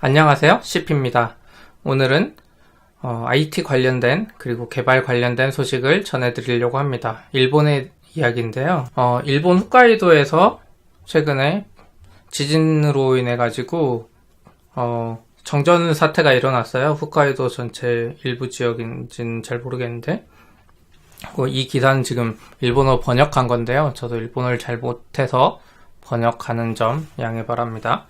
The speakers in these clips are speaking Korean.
안녕하세요, CP입니다. 오늘은 IT 관련된 그리고 개발 관련된 소식을 전해드리려고 합니다. 일본의 이야기인데요. 일본 홋카이도에서 최근에 지진으로 인해 가지고 정전 사태가 일어났어요. 홋카이도 전체 일부 지역인지는 잘 모르겠는데 이 기사는 지금 일본어 번역한 건데요. 저도 일본어를 잘 못해서 번역하는 점 양해 바랍니다.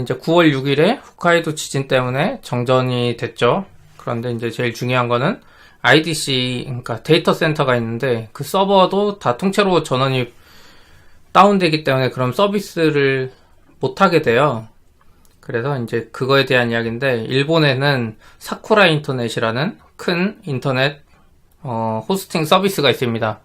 이제 9월 6일에 홋카이도 지진 때문에 정전이 됐죠. 그런데 이제 제일 중요한 거는 IDC, 그러니까 데이터 센터가 있는데 그 서버도 다 통째로 전원이 다운되기 때문에 그럼 서비스를 못하게 돼요. 그래서 이제 그거에 대한 이야기인데, 일본에는 사쿠라 인터넷이라는 큰 인터넷 호스팅 서비스가 있습니다.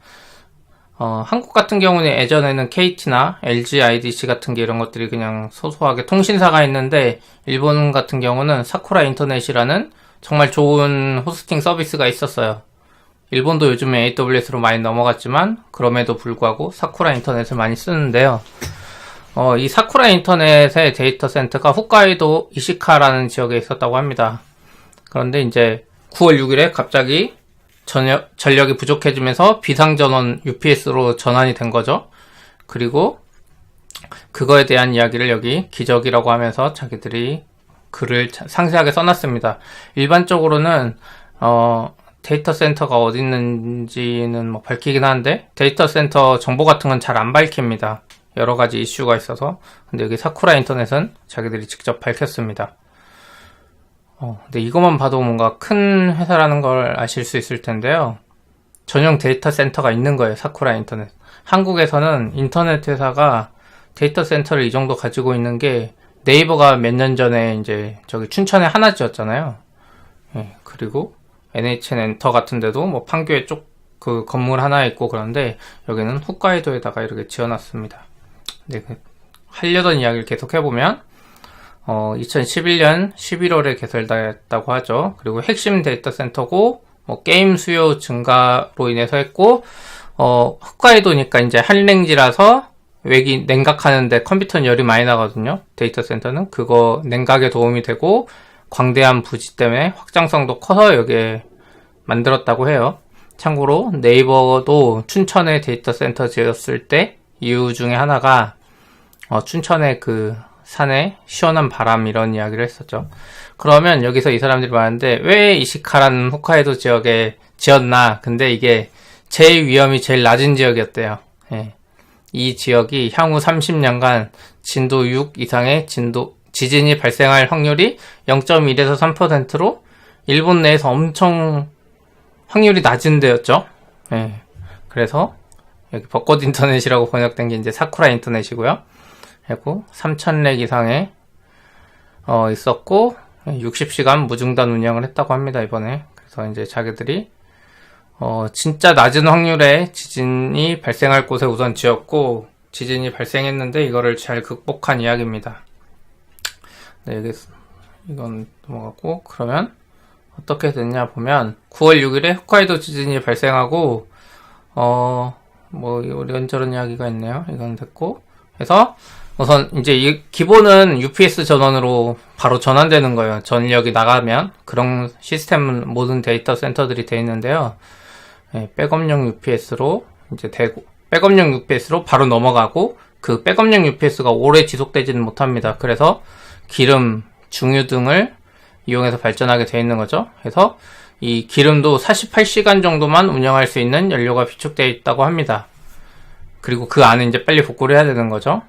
한국 같은 경우는 예전에는 KT나 LG IDC 같은 게 이런 것들이 그냥 소소하게 통신사가 있는데, 일본 같은 경우는 사쿠라 인터넷이라는 정말 좋은 호스팅 서비스가 있었어요. 일본도 요즘에 AWS로 많이 넘어갔지만 그럼에도 불구하고 사쿠라 인터넷을 많이 쓰는데요. 이 사쿠라 인터넷의 데이터 센터가 홋카이도 이시카라는 지역에 있었다고 합니다. 그런데 이제 9월 6일에 갑자기 전력이 부족해지면서 비상전원 UPS로 전환이 된 거죠. 그리고 그거에 대한 이야기를 여기 기적이라고 하면서 자기들이 글을 상세하게 써놨습니다. 일반적으로는 데이터 센터가 어디 있는지는 뭐 밝히긴 하는데 데이터 센터 정보 같은 건 잘 안 밝힙니다. 여러 가지 이슈가 있어서. 근데 여기 사쿠라 인터넷은 자기들이 직접 밝혔습니다. 근데 이것만 봐도 뭔가 큰 회사라는 걸 아실 수 있을 텐데요. 전용 데이터 센터가 있는 거예요, 사쿠라 인터넷. 한국에서는 인터넷 회사가 데이터 센터를 이 정도 가지고 있는 게 네이버가 몇 년 전에 이제 저기 춘천에 하나 지었잖아요. 그리고 NHN 엔터 같은 데도 뭐 판교에 그 건물 하나 있고 그런데 여기는 홋카이도에다가 이렇게 지어놨습니다. 네, 하려던 이야기를 계속 해보면 2011년 11월에 개설됐다고 하죠. 그리고 핵심 데이터 센터고 게임 수요 증가로 인해서 했고 홋카이도니까 이제 한랭지라서 냉각하는데 컴퓨터는 열이 많이 나거든요. 데이터 센터는 그거 냉각에 도움이 되고 광대한 부지 때문에 확장성도 커서 여기에 만들었다고 해요. 참고로 네이버도 춘천에 데이터 센터 지었을 때 이유 중에 하나가 춘천의 그 산에 시원한 바람 이런 이야기를 했었죠. 그러면 여기서 이 사람들이 말하는데 왜 이시카라는 홋카이도 지역에 지었나? 근데 이게 제일 위험이 제일 낮은 지역이었대요. 이 지역이 향후 30년간 진도 6 이상의 지진이 발생할 확률이 0.1에서 3%로 일본 내에서 엄청 확률이 낮은 데였죠. 그래서 여기 벚꽃 인터넷이라고 번역된 게 이제 사쿠라 인터넷이고요. 그리고 3000렉 이상의 있었고 60시간 무중단 운영을 했다고 합니다, 이번에. 그래서 이제 자기들이 진짜 낮은 확률의 지진이 발생할 곳에 우선 지었고 지진이 발생했는데 이거를 잘 극복한 이야기입니다. 네, 여기 이건 넘어갔고, 그러면 어떻게 됐냐 보면 9월 6일에 홋카이도 지진이 발생하고 뭐 이런저런 이야기가 있네요. 이건 됐고, 그래서 우선 이제 기본은 UPS 전원으로 바로 전환되는 거예요. 전력이 나가면. 그런 시스템은 모든 데이터 센터들이 되어 있는데요. 백업용 UPS로 이제 되고, 백업용 UPS로 바로 넘어가고, 그 백업용 UPS가 오래 지속되지는 못합니다. 그래서 기름, 중유 등을 이용해서 발전하게 되어 있는 거죠. 그래서 이 기름도 48시간 정도만 운영할 수 있는 연료가 비축되어 있다고 합니다. 그리고 그 안에 이제 빨리 복구를 해야 되는 거죠.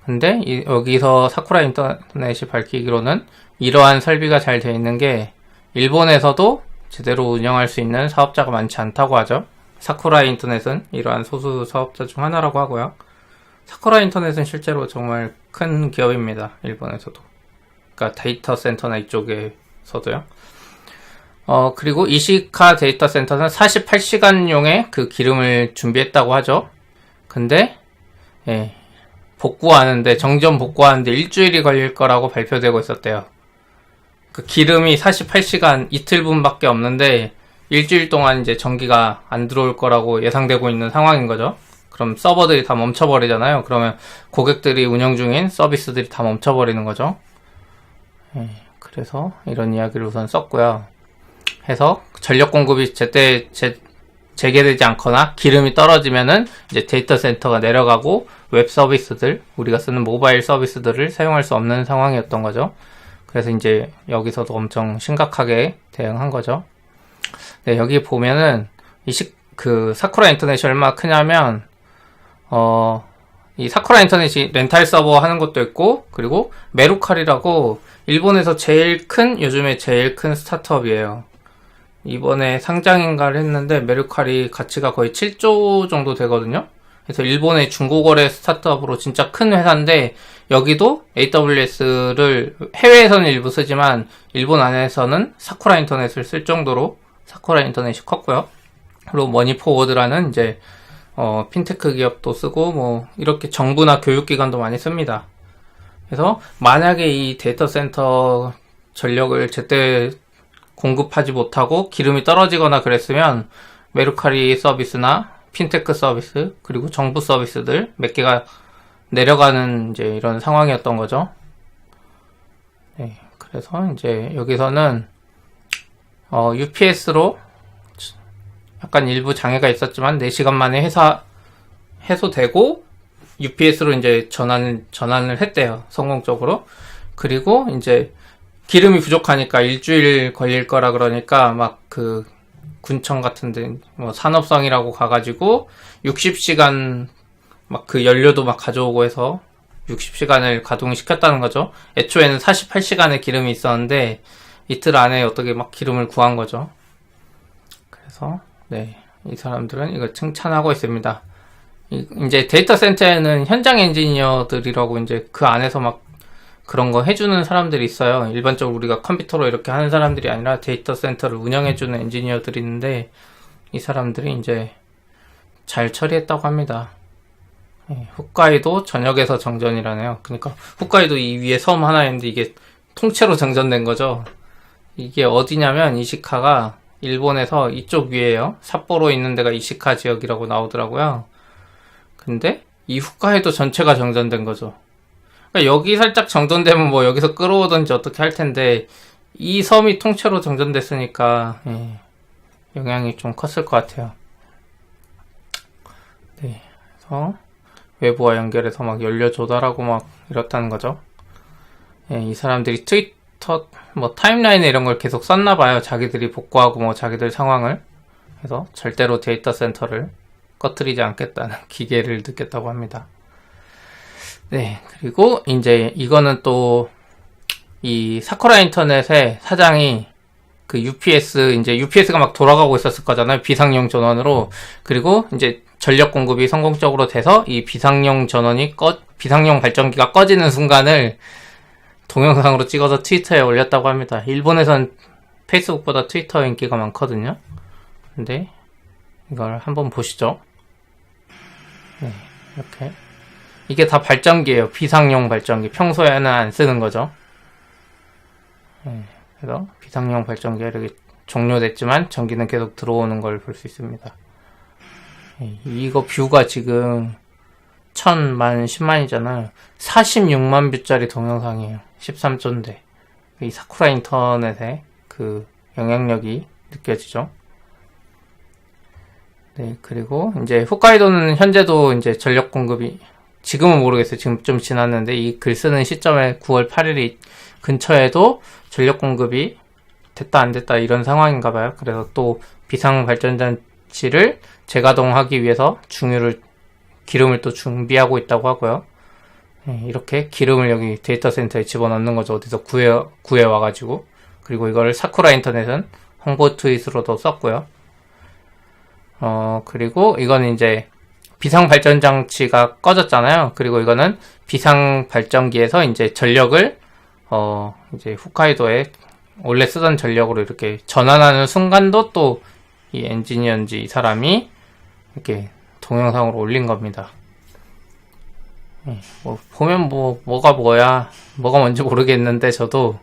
근데 여기서 사쿠라 인터넷이 밝히기로는 이러한 설비가 잘 되어 있는 게 일본에서도 제대로 운영할 수 있는 사업자가 많지 않다고 하죠. 사쿠라 인터넷은 이러한 소수 사업자 중 하나라고 하고요. 사쿠라 인터넷은 실제로 정말 큰 기업입니다, 일본에서도. 그러니까 데이터 센터나 이쪽에서도요. 그리고 이시카 데이터 센터는 48시간용의 그 기름을 준비했다고 하죠. 근데 정전 복구하는데 일주일이 걸릴 거라고 발표되고 있었대요. 그 기름이 48시간 이틀분밖에 없는데 일주일 동안 이제 전기가 안 들어올 거라고 예상되고 있는 상황인 거죠. 그럼 서버들이 다 멈춰버리잖아요. 그러면 고객들이 운영 중인 서비스들이 다 멈춰버리는 거죠. 그래서 이런 이야기를 우선 썼고요. 해서 전력 공급이 제때 재개되지 않거나 기름이 떨어지면은 이제 데이터 센터가 내려가고 웹 서비스들, 우리가 쓰는 모바일 서비스들을 사용할 수 없는 상황이었던 거죠. 그래서 이제 여기서도 엄청 심각하게 대응한 거죠. 네, 여기 보면은 사쿠라 인터넷이 얼마나 크냐면 이 사쿠라 인터넷이 렌탈 서버 하는 것도 있고, 그리고 메루카리라고 일본에서 요즘에 제일 큰 스타트업이에요. 이번에 상장인가를 했는데 메르카리 가치가 거의 7조 정도 되거든요. 그래서 일본의 중고거래 스타트업으로 진짜 큰 회사인데, 여기도 AWS를 해외에서는 일부 쓰지만 일본 안에서는 사쿠라 인터넷을 쓸 정도로 사쿠라 인터넷이 컸고요. 그리고 머니포워드라는 이제 핀테크 기업도 쓰고, 뭐 이렇게 정부나 교육기관도 많이 씁니다. 그래서 만약에 이 데이터 센터 전력을 제때 공급하지 못하고 기름이 떨어지거나 그랬으면 메르카리 서비스나 핀테크 서비스, 그리고 정부 서비스들 몇 개가 내려가는 이제 이런 상황이었던 거죠. 네, 그래서 이제 여기서는 UPS로 약간 일부 장애가 있었지만 4시간 만에 해소되고 UPS로 이제 전환을 했대요. 성공적으로. 그리고 이제 기름이 부족하니까 일주일 걸릴 거라 그러니까 막 그 군청 같은데 뭐 산업성이라고 가가지고 60시간 막 그 연료도 막 가져오고 해서 60시간을 가동시켰다는 거죠. 애초에는 48시간의 기름이 있었는데 이틀 안에 어떻게 막 기름을 구한 거죠. 그래서 네, 이 사람들은 이걸 칭찬하고 있습니다. 이제 데이터 센터에는 현장 엔지니어들이라고 이제 그 안에서 막 그런 거 해주는 사람들이 있어요. 일반적으로 우리가 컴퓨터로 이렇게 하는 사람들이 아니라 데이터 센터를 운영해주는 엔지니어들이 있는데, 이 사람들이 이제 잘 처리했다고 합니다. 홋카이도 전역에서 정전이라네요. 그러니까 홋카이도 이 위에 섬 하나 있는데 이게 통째로 정전된 거죠. 이게 어디냐면 이시카가 일본에서 이쪽 위에요. 삿포로 있는 데가 이시카 지역이라고 나오더라고요. 근데 이 홋카이도 전체가 정전된 거죠. 그러니까 여기 살짝 정전되면 뭐 여기서 끌어오든지 어떻게 할 텐데, 이 섬이 통째로 정전됐으니까 영향이 좀 컸을 것 같아요. 네, 그래서 외부와 연결해서 막 연료 조달하고 막 이렇다는 거죠. 이 사람들이 트위터 뭐 타임라인에 이런 걸 계속 썼나 봐요. 자기들이 복구하고 뭐 자기들 상황을. 그래서 절대로 데이터 센터를 꺼트리지 않겠다는 기계를 느꼈다고 합니다. 네, 그리고 이제 이거는 또 이 사쿠라 인터넷의 사장이 그 UPS가 막 돌아가고 있었을 거잖아요. 비상용 전원으로. 그리고 이제 전력 공급이 성공적으로 돼서 이 비상용 발전기가 꺼지는 순간을 동영상으로 찍어서 트위터에 올렸다고 합니다. 일본에선 페이스북보다 트위터 인기가 많거든요. 근데 이걸 한번 보시죠. 네, 이렇게. 이게 다 발전기예요. 비상용 발전기. 평소에는 안 쓰는 거죠. 그래서 비상용 발전기가 이렇게 종료됐지만 전기는 계속 들어오는 걸 볼 수 있습니다. 이거 뷰가 지금 1000만, 10만이잖아요. 46만 뷰짜리 동영상이에요. 13조인데. 이 사쿠라 인터넷의 그 영향력이 느껴지죠. 네, 그리고 이제 홋카이도는 현재도 이제 전력 공급이, 지금은 모르겠어요. 지금 좀 지났는데 이 글 쓰는 시점에 9월 8일이 근처에도 전력 공급이 됐다 안 됐다 이런 상황인가 봐요. 그래서 또 비상 발전장치를 재가동하기 위해서 기름을 또 준비하고 있다고 하고요. 이렇게 기름을 여기 데이터 센터에 집어넣는 거죠. 어디서 구해 와가지고. 그리고 이걸 사쿠라 인터넷은 홍보 트윗으로도 썼고요. 그리고 이건 이제 비상 발전 장치가 꺼졌잖아요. 그리고 이거는 비상 발전기에서 이제 전력을 이제 홋카이도에 원래 쓰던 전력으로 이렇게 전환하는 순간도 또 이 엔지니어인지 이 사람이 이렇게 동영상으로 올린 겁니다. 뭐 보면 뭐가 뭔지 모르겠는데 저도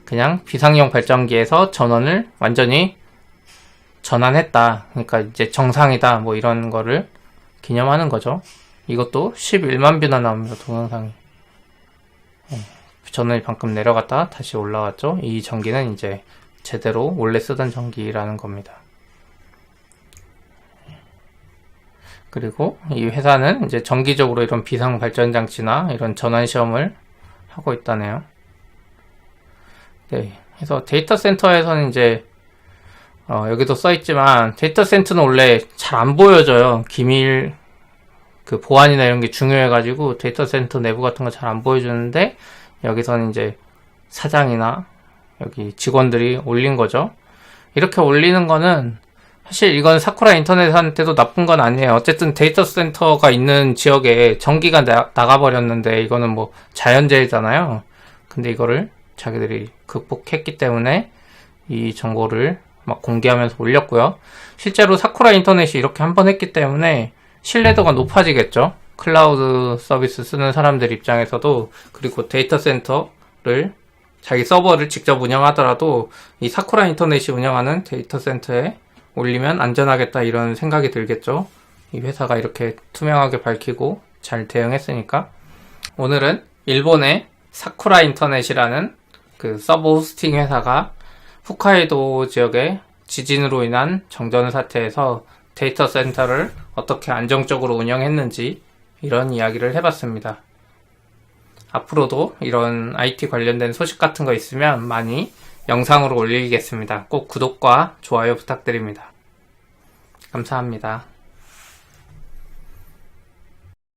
그냥 비상용 발전기에서 전원을 완전히 전환했다. 그러니까 이제 정상이다. 뭐 이런 거를 기념하는 거죠. 이것도 11만 뷰나 나옵니다. 동영상이. 전원이 방금 내려갔다가 다시 올라왔죠. 이 전기는 이제 제대로 원래 쓰던 전기라는 겁니다. 그리고 이 회사는 이제 정기적으로 이런 비상 발전 장치나 이런 전환 시험을 하고 있다네요. 네. 그래서 데이터 센터에서는 이제 여기도 써있지만 데이터 센터는 원래 잘 안 보여져요. 기밀 그 보안이나 이런 게 중요해가지고 데이터 센터 내부 같은 거 잘 안 보여주는데 여기서는 이제 사장이나 여기 직원들이 올린 거죠. 이렇게 올리는 거는 사실 이건 사쿠라 인터넷한테도 나쁜 건 아니에요. 어쨌든 데이터 센터가 있는 지역에 전기가 나가버렸는데 이거는 뭐 자연재해잖아요. 근데 이거를 자기들이 극복했기 때문에 이 정보를 막 공개하면서 올렸고요. 실제로 사쿠라 인터넷이 이렇게 한번 했기 때문에 신뢰도가 높아지겠죠. 클라우드 서비스 쓰는 사람들 입장에서도. 그리고 데이터 센터를 자기 서버를 직접 운영하더라도 이 사쿠라 인터넷이 운영하는 데이터 센터에 올리면 안전하겠다 이런 생각이 들겠죠. 이 회사가 이렇게 투명하게 밝히고 잘 대응했으니까. 오늘은 일본의 사쿠라 인터넷이라는 그 서버 호스팅 회사가 홋카이도 지역의 지진으로 인한 정전 사태에서 데이터 센터를 어떻게 안정적으로 운영했는지 이런 이야기를 해봤습니다. 앞으로도 이런 IT 관련된 소식 같은 거 있으면 많이 영상으로 올리겠습니다. 꼭 구독과 좋아요 부탁드립니다. 감사합니다.